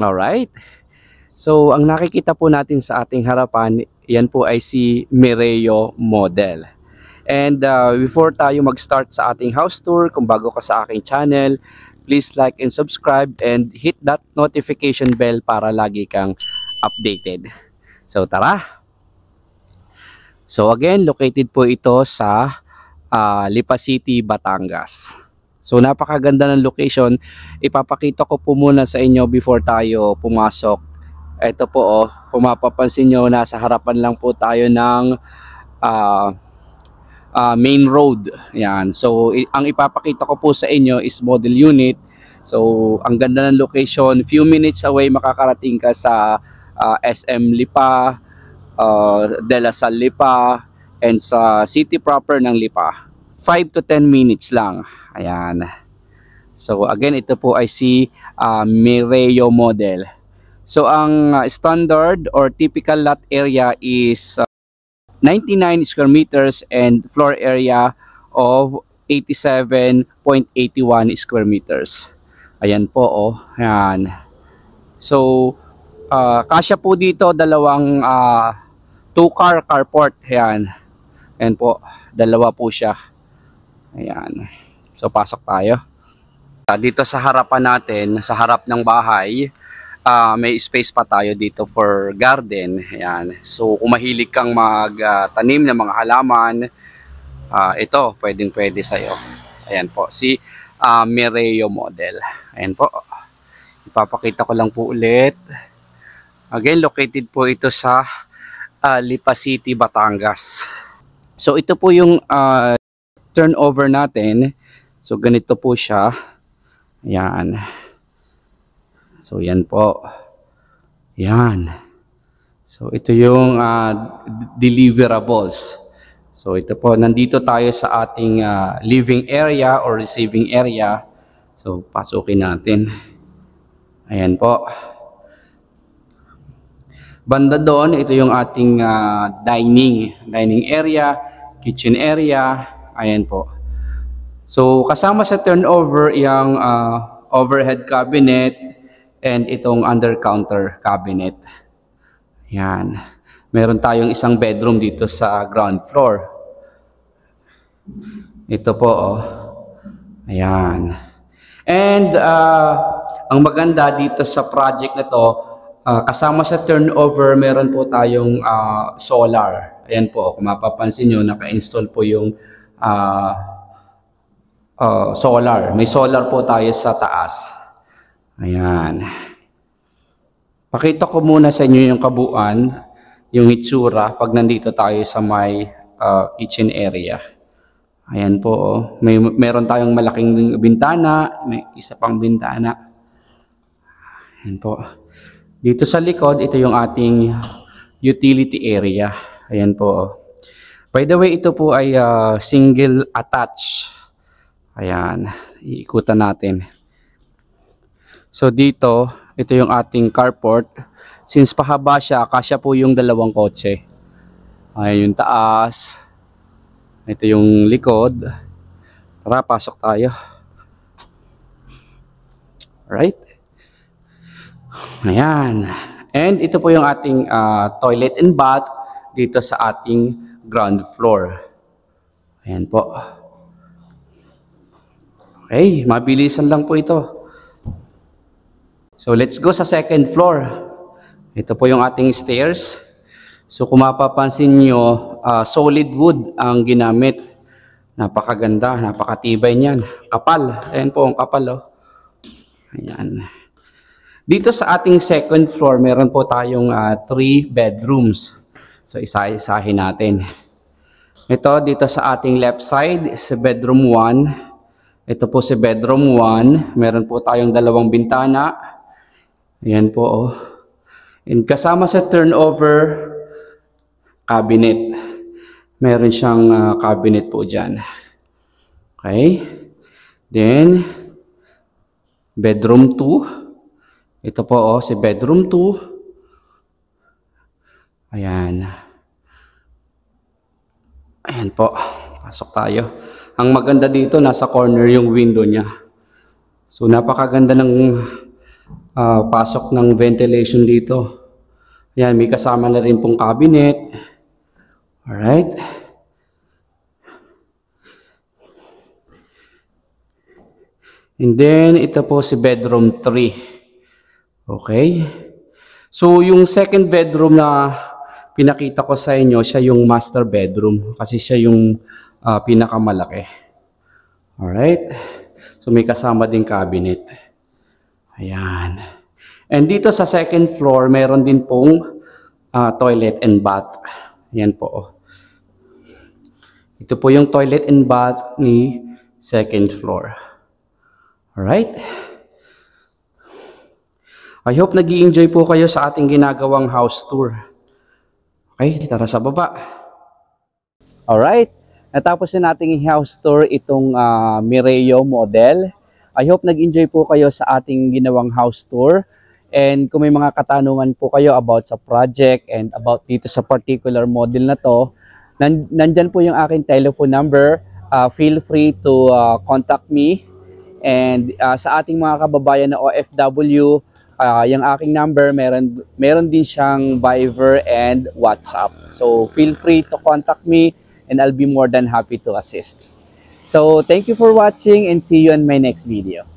Alright. So, ang nakikita po natin sa ating harapan, yan po ay si Mireo model. And before tayo mag-start sa ating house tour, kung bago ka sa aking channel, please like and subscribe and hit that notification bell para lagi kang updated. So, tara! So, again, located po ito sa Lipa City, Batangas. So, napakaganda ng location. Ipapakita ko po muna sa inyo before tayo pumasok. Ito po, kung mapapansin nyo, nasa harapan lang po tayo ng main road. Yan. So, ang ipapakita ko po sa inyo is model unit. So, ang ganda ng location. Few minutes away makakarating ka sa SM Lipa, De La Salle Lipa, and sa city proper ng Lipa. 5 to 10 minutes lang. Ayan. So, again, ito po ay si Mireo model. So, ang standard or typical lot area is 99 square meters and floor area of 87.81 square meters. Ayan po, oh. Ayan. So, kasya po dito dalawang 2-car carport. Ayan. Ayan po, dalawa po siya. Ayan. So, pasok tayo. Dito sa harapan natin, sa harap ng bahay, may space pa tayo dito for garden. Ayan. So, kung mahilig kang magtanim ng mga halaman, ito, pwedeng-pwede sa'yo. Ayan po, si Mireo model. Ayan po. Ipapakita ko lang po ulit. Again, located po ito sa Lipa City, Batangas. So, ito po yung turnover natin. So, ganito po siya. Ayan. So, yan po. Yan. So, ito yung deliverables. So, ito po. Nandito tayo sa ating living area or receiving area. So, pasukin natin. Ayan po. Banda doon, ito yung ating dining area, kitchen area. Ayan po. So, kasama sa turnover yung overhead cabinet and itong under counter cabinet. Yan. Meron tayong isang bedroom dito sa ground floor. Ito po, oh. Ayan. And ang maganda dito sa project na to, kasama sa turnover, meron po tayong solar. Ayan po, kung mapapansin nyo, naka-install po yung solar. May solar po tayo sa taas. Ayan. Pakita ko muna sa inyo yung kabuuan, yung itsura pag nandito tayo sa may kitchen area. Ayan po, oh. Meron tayong malaking bintana, may isa pang bintana. Ayan po. Dito sa likod, ito yung ating utility area. Ayan po, oh. By the way, ito po ay single attach. Ayan, iikutan natin. So dito, ito yung ating carport. Since pahaba siya, kasya po yung dalawang kotse. Ayan yung taas. Ito yung likod. Tara, pasok tayo. Alright. Ayan. And ito po yung ating toilet and bath dito sa ating ground floor. Ayan po. Okay, mabilisan lang po ito. So, let's go sa second floor. Ito po yung ating stairs. So, kung mapapansin nyo, solid wood ang ginamit. Napakaganda, napakatibay niyan. Kapal. Ayan po ang kapal, oh. Ayan. Dito sa ating second floor, meron po tayong 3 bedrooms. So, isa-isahin natin. Ito, dito sa ating left side, sa bedroom 1. Ito po si bedroom 1. Meron po tayong dalawang bintana. Ayan po, oh. And kasama sa turnover, cabinet. Meron siyang cabinet po dyan. Okay. Then, bedroom 2. Ito po, oh, si bedroom 2. Ayan. Ayan po. Pasok tayo. Ang maganda dito, nasa corner yung window niya. So, napakaganda ng pasok ng ventilation dito. Ayan, may kasama na rin pong cabinet. Alright. And then, ito po si bedroom 3. Okay. So, yung second bedroom na pinakita ko sa inyo, siya yung master bedroom. Kasi siya yung pinakamalaki. Alright. So, may kasama din cabinet. Ayan. And dito sa second floor, meron din pong toilet and bath. Ayan po. Ito po yung toilet and bath ni second floor. Alright. I hope nag-i-enjoy po kayo sa ating ginagawang house tour. Okay, tara sa baba. Alright. Natapos na nating house tour itong Mireo model. I hope nag-enjoy po kayo sa ating ginawang house tour. And kung may mga katanungan po kayo about sa project and about dito sa particular model na to, nandyan po yung aking telephone number. Feel free to contact me. And sa ating mga kababayan na OFW, yung aking number, meron din siyang Viber and WhatsApp. So feel free to contact me and I'll be more than happy to assist. So thank you for watching and see you in my next video.